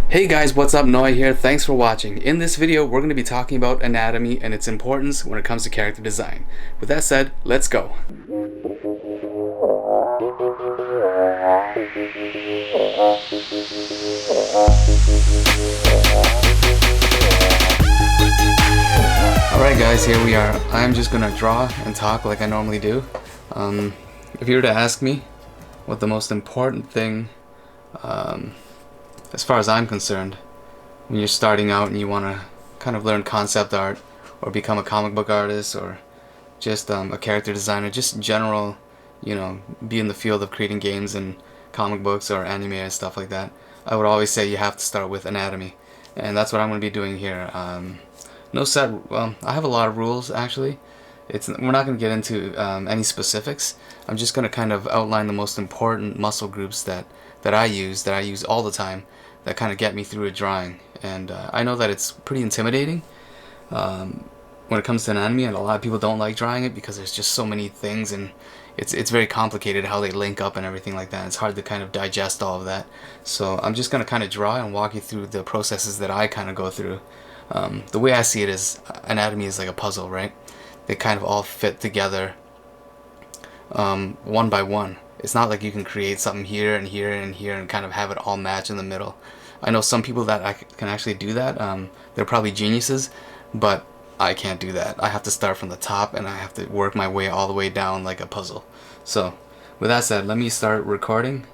Hey guys, what's up? Noah here. Thanks for watching. In this video, we're going to be talking about anatomy and its importance when it comes to character design. With that said, let's go. Alright guys, here we are. I'm just going to draw and talk like I normally do. If you were to ask me what the most important thing as far as I'm concerned, when you're starting out and you want to kind of learn concept art or become a comic book artist or just a character designer, just general, be in the field of creating games and comic books or anime and stuff like that, I would always say you have to start with anatomy. And that's what I'm going to be doing here. No set, well, I have a lot of rules actually. We're not going to get into any specifics. I'm just going to kind of outline the most important muscle groups that I use all the time, that kind of get me through a drawing. And I know that it's pretty intimidating when it comes to anatomy, and a lot of people don't like drawing it because there's just so many things, and it's very complicated how they link up and everything like that. It's hard to kind of digest all of that. So I'm just going to kind of draw and walk you through the processes that I kind of go through. The way I see it is anatomy is like a puzzle, right? They kind of all fit together one by one. It's not like you can create something here and here and here and kind of have it all match in the middle. I know some people that can actually do that. They're probably geniuses, but I can't do that. I have to start from the top and I have to work my way all the way down like a puzzle. So with that said, let me start recording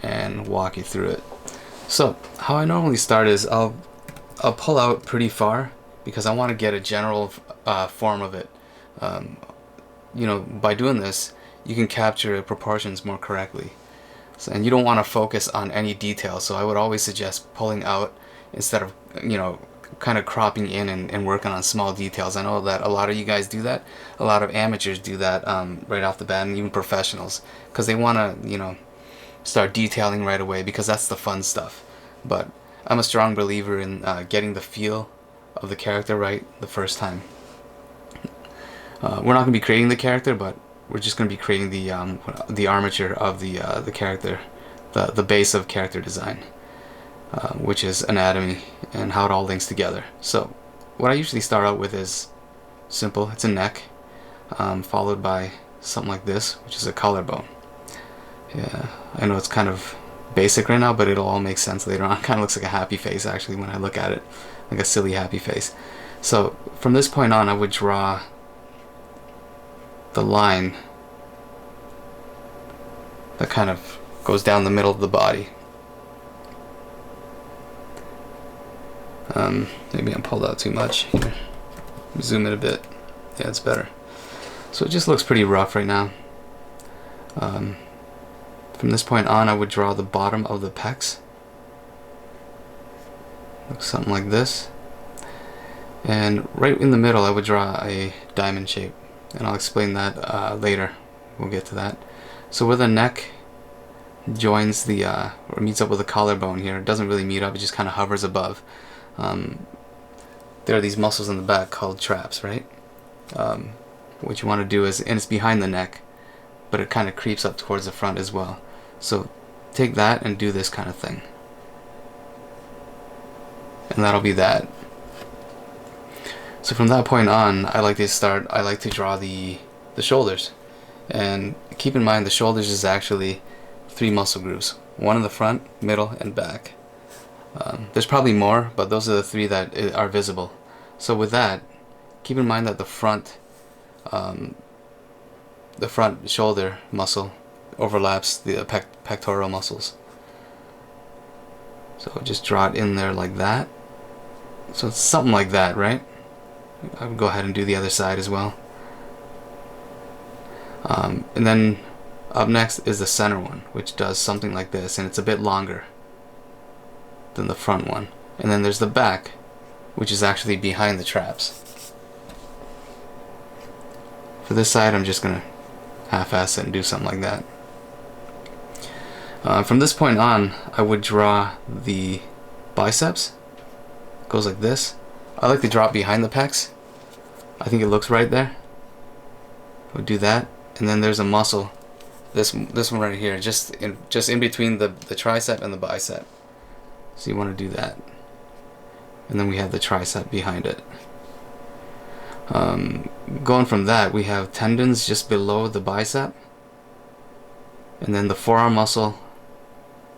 and walk you through it. So how I normally start is I'll pull out pretty far because I want to get a general form of it. By doing this, you can capture proportions more correctly. And you don't want to focus on any detail, so I would always suggest pulling out instead of kind of cropping in and working on small details. I know that a lot of you guys do that. A lot of amateurs do that right off the bat, and even professionals, because they want to start detailing right away because that's the fun stuff. But I'm a strong believer in getting the feel of the character right the first time. We're not going to be creating the character, but we're just going to be creating the armature of the character, the base of character design, which is anatomy and how it all links together. So what I usually start out with is simple. It's a neck, followed by something like this, which is a collarbone. Yeah, I know it's kind of basic right now, but it'll all make sense later on. It kind of looks like a happy face actually when I look at it, like a silly happy face. So from this point on, I would draw the line that kind of goes down the middle of the body. Maybe I'm pulled out too much here. Zoom it a bit. Yeah, it's better. So it just looks pretty rough right now. From this point on, I would draw the bottom of the pecs. Looks something like this. And right in the middle, I would draw a diamond shape. And I'll explain that later. We'll get to that. So where the neck joins the or meets up with the collarbone here, it doesn't really meet up, it just kind of hovers above. There are these muscles in the back called traps, right? What you want to do is, and it's behind the neck, but it kind of creeps up towards the front as well. So take that and do this kind of thing. And that'll be that. So from that point on, I like to draw the shoulders. And keep in mind, the shoulders is actually 3 muscle groups. One in the front, middle, and back. There's probably more, but those are the 3 that are visible. So with that, keep in mind that the front shoulder muscle overlaps the pectoral muscles. So just draw it in there like that. So it's something like that, right? I would go ahead and do the other side as well. And then up next is the center one, which does something like this, and it's a bit longer than the front one. And then there's the back, which is actually behind the traps. For this side, I'm just going to half-ass it and do something like that. From this point on, I would draw the biceps. It goes like this. I like to draw it behind the pecs. I think it looks right there. I would do that, and then there's a muscle this one right here, just in between the tricep and the bicep. So you want to do that. And then we have the tricep behind it. Going from that, we have tendons just below the bicep. And then the forearm muscle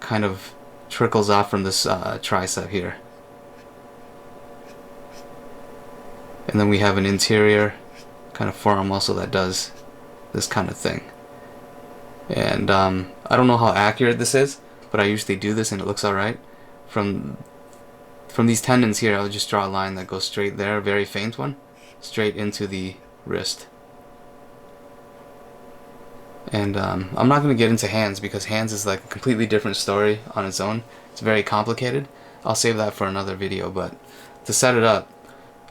kind of trickles off from this tricep here. And then we have an interior kind of forearm muscle that does this kind of thing. And I don't know how accurate this is, but I usually do this and it looks alright. From these tendons here, I'll just draw a line that goes straight there, a very faint one, straight into the wrist. And I'm not going to get into hands because hands is like a completely different story on its own. It's very complicated. I'll save that for another video, but to set it up,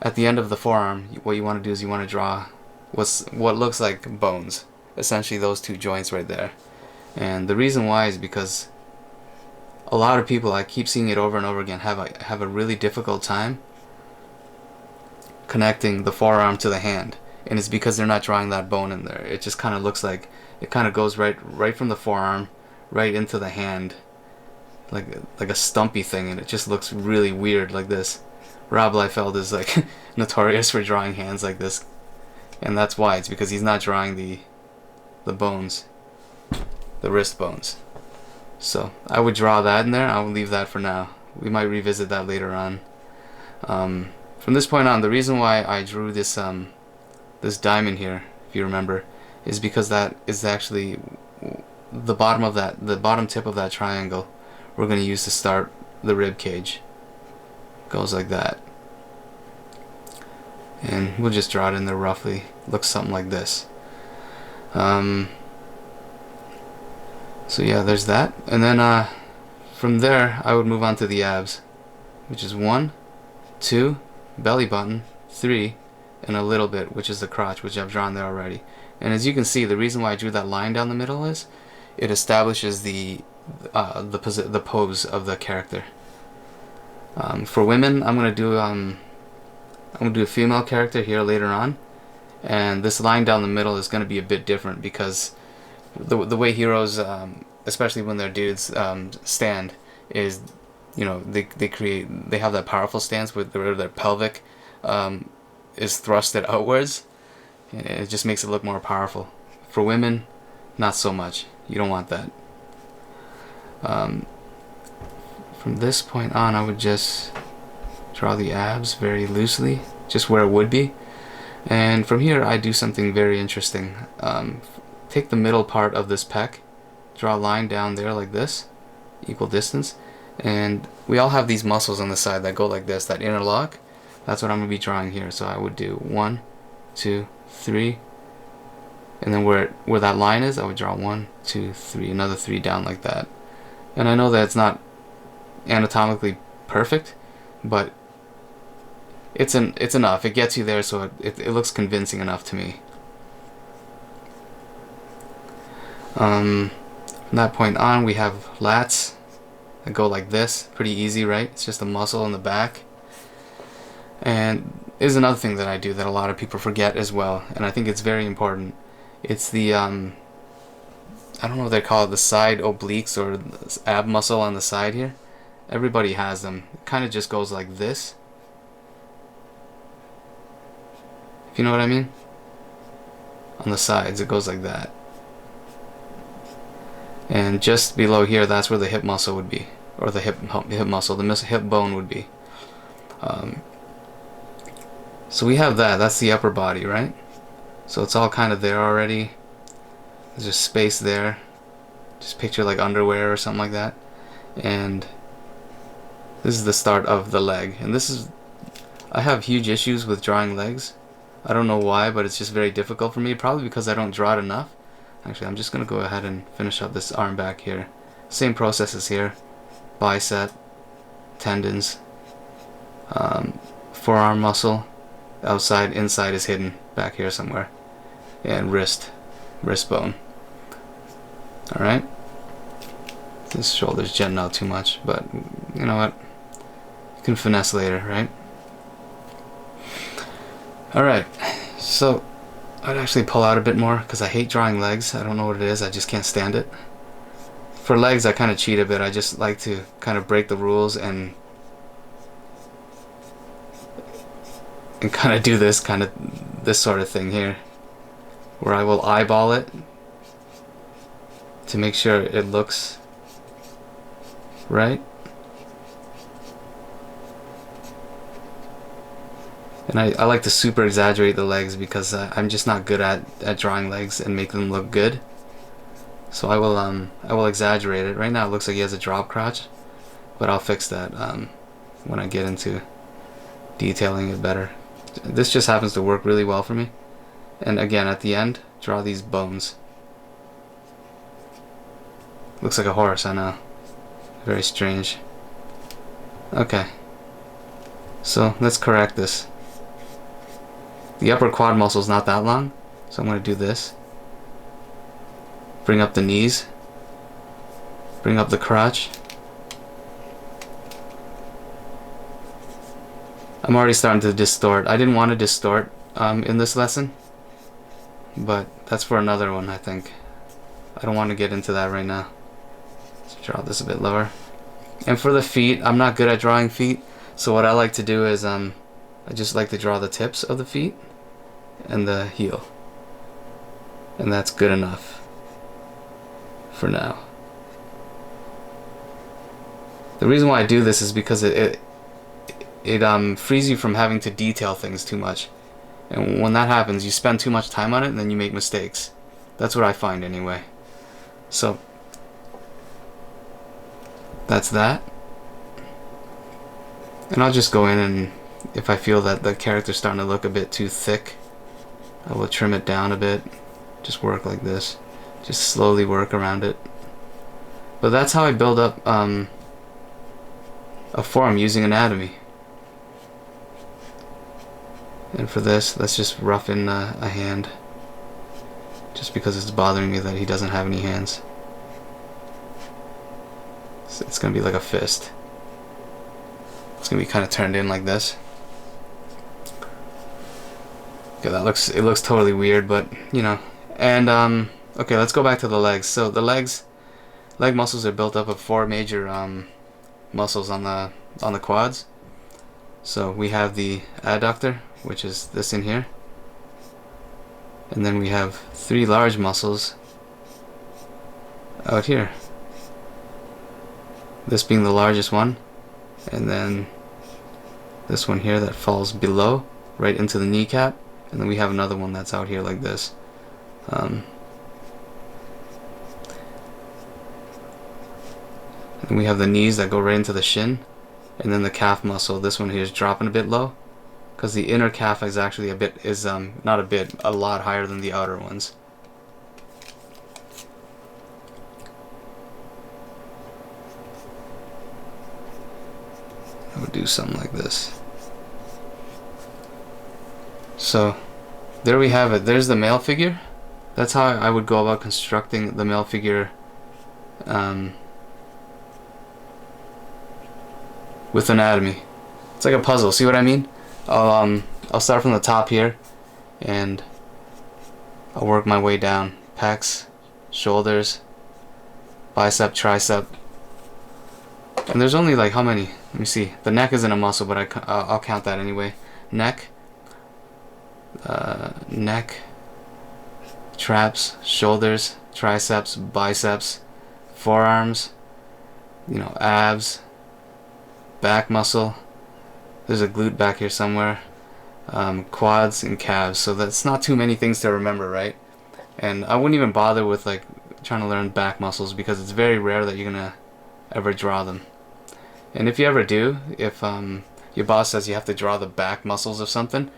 at the end of the forearm, what you want to do is you want to draw what looks like bones. Essentially those two joints right there. And the reason why is because a lot of people, I keep seeing it over and over again, have a really difficult time connecting the forearm to the hand. And it's because they're not drawing that bone in there. It just kind of looks like it kind of goes right from the forearm right into the hand, like a stumpy thing, and it just looks really weird like this. Rob Liefeld is like notorious for drawing hands like this, and that's why. It's because he's not drawing the bones, the wrist bones. So I would draw that in there. I will leave that for now. We might revisit that later on. From this point on, the reason why I drew this this diamond here, if you remember, is because that is actually the bottom tip of that triangle we're going to use to start the rib cage. Goes like that. And we'll just draw it in there roughly. Looks something like this. So yeah, there's that. And then from there I would move on to the abs, which is 1, 2, belly button, 3, and a little bit, which is the crotch, which I've drawn there already. And as you can see, the reason why I drew that line down the middle is it establishes the pose of the character. For women, I'm gonna do a female character here later on, and this line down the middle is gonna be a bit different because the way heroes, especially when they're dudes, stand is, you know, they have that powerful stance where their pelvic is thrusted outwards, and it just makes it look more powerful. For women, not so much. You don't want that. From this point on, I would just draw the abs very loosely, just where it would be. And from here, I do something very interesting. Take the middle part of this pec, draw a line down there like this, equal distance, and we all have these muscles on the side that go like this, that interlock. That's what I'm going to be drawing here. So I would do 1, 2, 3, and then where that line is, I would draw 1, 2, 3, another 3 down like that. And I know that it's not anatomically perfect, but it's enough. It gets you there, so it looks convincing enough to me. From that point on, we have lats that go like this. Pretty easy, right? It's just a muscle in the back. And is another thing that I do that a lot of people forget as well, and I think it's very important. It's the I don't know what they call it, the side obliques or ab muscle on the side here. Everybody has them. It kind of just goes like this, if you know what I mean. On the sides it goes like that, and just below here, that's where the hip muscle would be, or the hip muscle, the hip bone would be. So we have that. That's the upper body, right? So it's all kind of there already. There's just space there. Just picture like underwear or something like that. And this is the start of the leg. And this is, I have huge issues with drawing legs. I don't know why, but it's just very difficult for me. Probably because I don't draw it enough. Actually, I'm just going to go ahead and finish up this arm back here. Same process as here. Bicep, tendons, forearm muscle. Outside, inside is hidden back here somewhere. And wrist bone. Alright? This shoulder's jutting out too much, but you know what? You can finesse later, right? Alright, so I'd actually pull out a bit more because I hate drawing legs. I don't know what it is, I just can't stand it. for legs, I kind of cheat a bit. I just like to kind of break the rules and kind of do this sort of thing here, where I will eyeball it to make sure it looks right. And I like to super exaggerate the legs because I'm just not good at drawing legs and make them look good. So I will exaggerate it. Right now it looks like he has a drop crotch, but I'll fix that when I get into detailing it better. This just happens to work really well for me. And again, at the end, draw these bones. Looks like a horse, I know. Very strange. Okay. So let's correct this. The upper quad muscle is not that long, so I'm going to do this. Bring up the knees. Bring up the crotch. I'm already starting to distort. I didn't want to distort in this lesson, but that's for another one, I think. I don't want to get into that right now. Let's draw this a bit lower. And for the feet, I'm not good at drawing feet, so what I like to do is I just like to draw the tips of the feet and the heel, and that's good enough for now. The reason why I do this is because it frees you from having to detail things too much, and when that happens, you spend too much time on it and then you make mistakes. That's what I find anyway. So that's that, and I'll just go in, and if I feel that the character's starting to look a bit too thick, I will trim it down a bit. Just work like this, just slowly work around it. But that's how I build up a form using anatomy. And for this, let's just roughen a hand, just because it's bothering me that he doesn't have any hands. So it's gonna be like a fist. It's gonna be kind of turned in like this. Okay, it looks totally weird, but you know. And okay, let's go back to the legs. So the leg muscles are built up of 4 major muscles on the quads. So we have the adductor, which is this in here, and then we have 3 large muscles out here, this being the largest one, and then this one here that falls below right into the kneecap, and then we have another one that's out here like this. And we have the knees that go right into the shin, and then the calf muscle, this one here is dropping a bit low because the inner calf is actually a lot higher than the outer ones. I would do something like this. So there we have it. There's the male figure. That's how I would go about constructing the male figure with anatomy. It's like a puzzle. See what I mean? I'll start from the top here, and I'll work my way down. Pecs, shoulders, bicep, tricep, and there's only like how many? Let me see. The neck isn't a muscle, but I'll count that anyway. Neck, traps, shoulders, triceps, biceps, forearms, you know, abs, back muscle. There's a glute back here somewhere. Quads and calves. So that's not too many things to remember, right? And I wouldn't even bother with like trying to learn back muscles because it's very rare that you're gonna ever draw them. And if you ever do, if your boss says you have to draw the back muscles of something,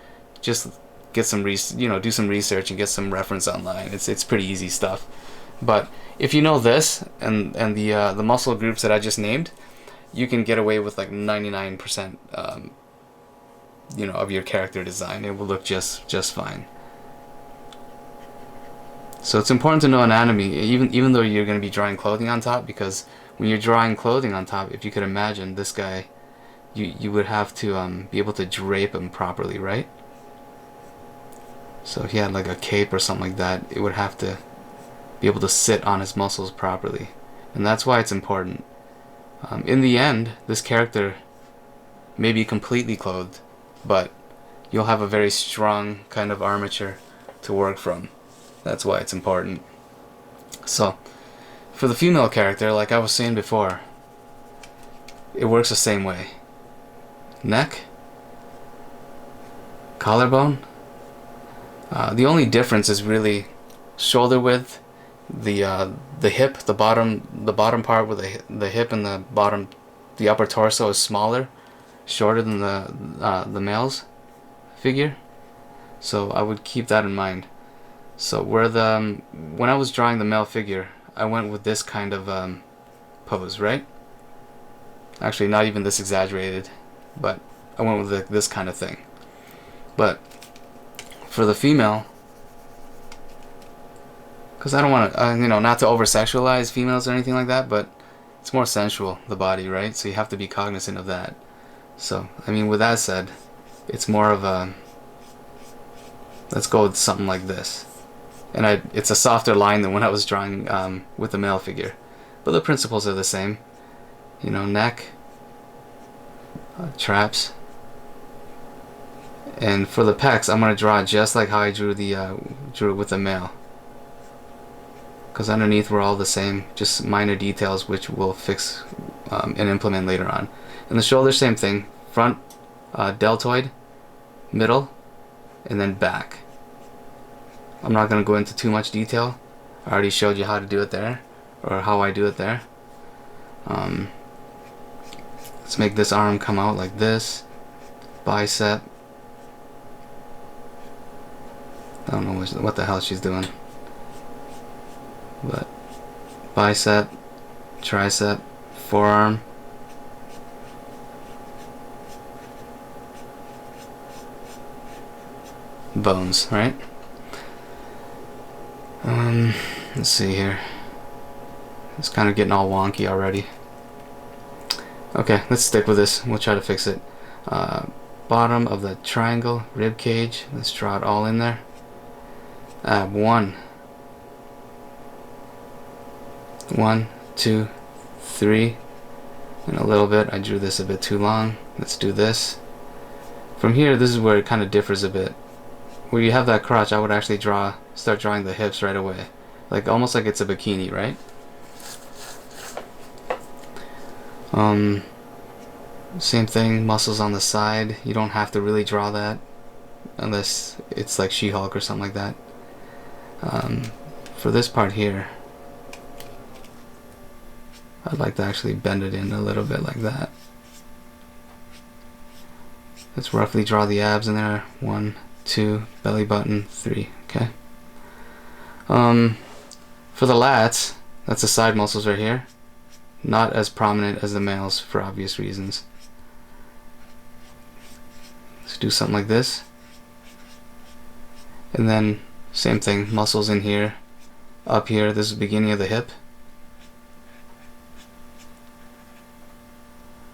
just get some do some research and get some reference online. It's pretty easy stuff. But if you know this and the muscle groups that I just named, you can get away with like 99% of your character design. It will look just fine. So it's important to know anatomy, even though you're going to be drawing clothing on top, because when you're drawing clothing on top, if you could imagine this guy, you would have to be able to drape him properly, right? So if he had like a cape or something like that, it would have to be able to sit on his muscles properly. and that's why it's important. In the end, this character may be completely clothed, but you'll have a very strong kind of armature to work from. That's why it's important. So, for the female character, like I was saying before, it works the same way. Neck, collarbone. The only difference is really shoulder width, the hip, the bottom part with the hip and the upper torso is smaller, shorter than the male's figure. So I would keep that in mind. So when I was drawing the male figure, I went with this kind of pose, right? Actually, not even this exaggerated, but I went with this kind of thing. But for the female, because I don't want to, not to over-sexualize females or anything like that, but it's more sensual, the body, right? So you have to be cognizant of that. So, with that said, it's more of a, let's go with something like this. And it's a softer line than when I was drawing with the male figure. But the principles are the same. Neck, traps. And for the pecs, I'm going to draw it just like how I drew it with the male. Because underneath we're all the same, just minor details which we'll fix and implement later on. And the shoulder, same thing. Front, deltoid, middle, and then back. I'm not going to go into too much detail. I already showed you how to do it there, or how I do it there. Let's make this arm come out like this. Bicep. I don't know what the hell she's doing. But bicep, tricep, forearm. Bones, right? Let's see here. It's kind of getting all wonky already. Okay, let's stick with this. We'll try to fix it. Bottom of the triangle, rib cage. Let's draw it all in there. Ab 1, 2, 3, and a little bit. I drew this a bit too long. Let's do this. From here, this is where it kind of differs a bit. Where you have that crotch, I would actually start drawing the hips right away, almost like it's a bikini, right? Same thing, muscles on the side. You don't have to really draw that unless it's like She-Hulk or something like that. For this part here, I'd like to actually bend it in a little bit like that. Let's roughly draw the abs in there. 1, 2, belly button, 3. Okay. For the lats, that's the side muscles right here. Not as prominent as the males for obvious reasons. Let's do something like this. And then same thing, muscles in here, up here. This is the beginning of the hip.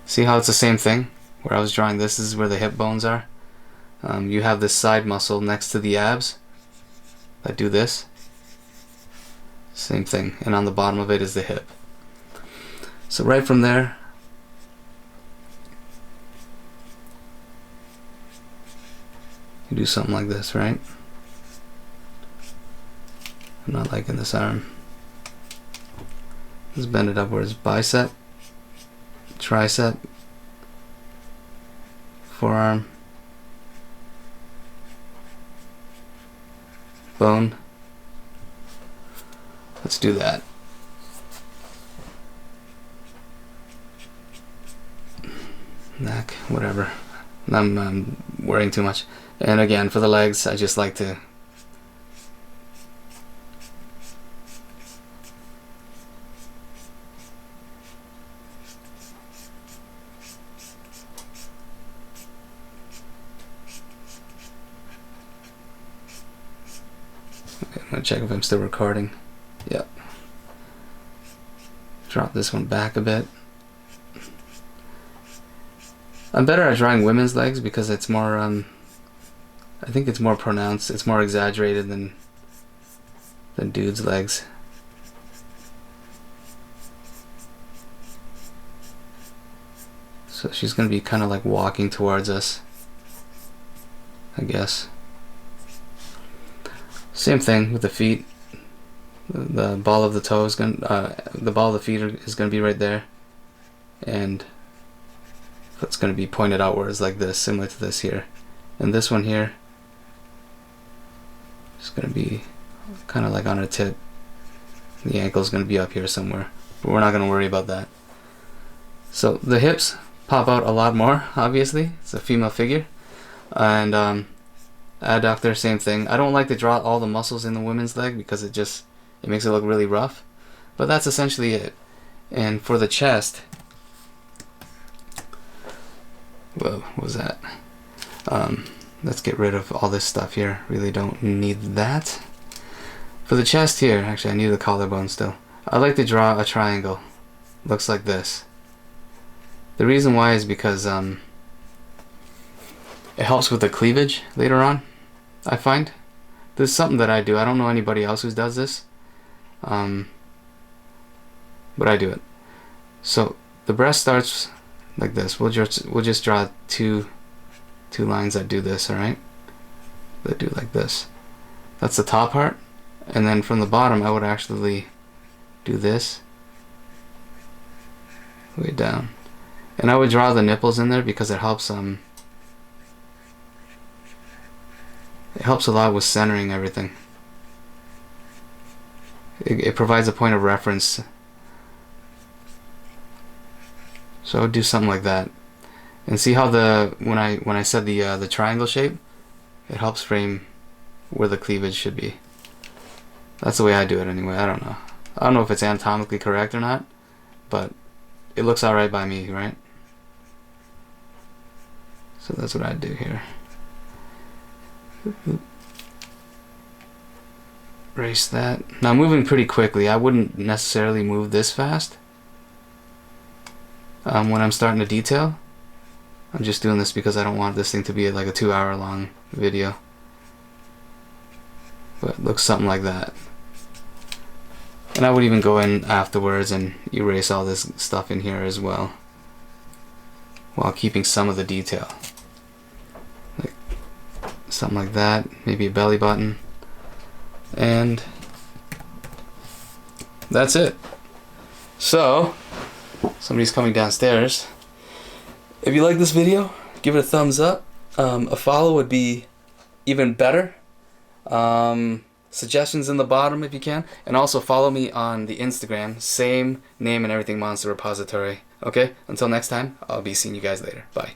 See how it's the same thing? Where I was drawing this is where the hip bones are. You have this side muscle next to the abs that do this. Same thing, and on the bottom of it is the hip. So right from there, you do something like this, right? I'm not liking this arm. Let's bend it upwards. Bicep, tricep, forearm, bone. Let's do that. Neck, whatever. I'm worrying too much. And again, for the legs, I just like to I'm gonna check if I'm still recording. Yep. Drop this one back a bit. I'm better at drawing women's legs because it's more, I think it's more pronounced, it's more exaggerated than dudes' legs. So she's gonna be kind of like walking towards us, I guess. Same thing with the feet. The ball of the toe is the ball of the feet is gonna be right there, and it's gonna be pointed outwards like this, similar to this here. And this one here is gonna be kind of like on her tip. The ankle is gonna be up here somewhere, but we're not gonna worry about that. So the hips pop out a lot more, obviously. It's a female figure. And adductor, same thing. I don't like to draw all the muscles in the women's leg because it makes it look really rough. But that's essentially it. And for the chest, whoa, what was that? Let's get rid of all this stuff here. Really don't need that. For the chest here, actually I need the collarbone still. I like to draw a triangle. Looks like this. The reason why is because it helps with the cleavage later on, I find. This is something that I do. I don't know anybody else who does this. But I do it. So the breast starts like this. We'll just draw two lines that do this, alright? That do like this. That's the top part. And then from the bottom I would actually do this way down. And I would draw the nipples in there because it helps a lot with centering everything. It provides a point of reference. So I would do something like that. And see how when I said the triangle shape, it helps frame where the cleavage should be. That's the way I do it anyway. I don't know. I don't know if it's anatomically correct or not, but it looks alright by me, right? So that's what I do here. Erase that. Now I'm moving pretty quickly. I wouldn't necessarily move this fast when I'm starting to detail. I'm just doing this because I don't want this thing to be like a 2-hour long video. But it looks something like that. And I would even go in afterwards and erase all this stuff in here as well, while keeping some of the detail. Like something like that, maybe a belly button. And that's it. So, somebody's coming downstairs. If you like this video, give it a thumbs up. A follow would be even better. Suggestions in the bottom if you can. And also follow me on the Instagram. Same name and everything, Monster Repository. Okay, until next time, I'll be seeing you guys later. Bye.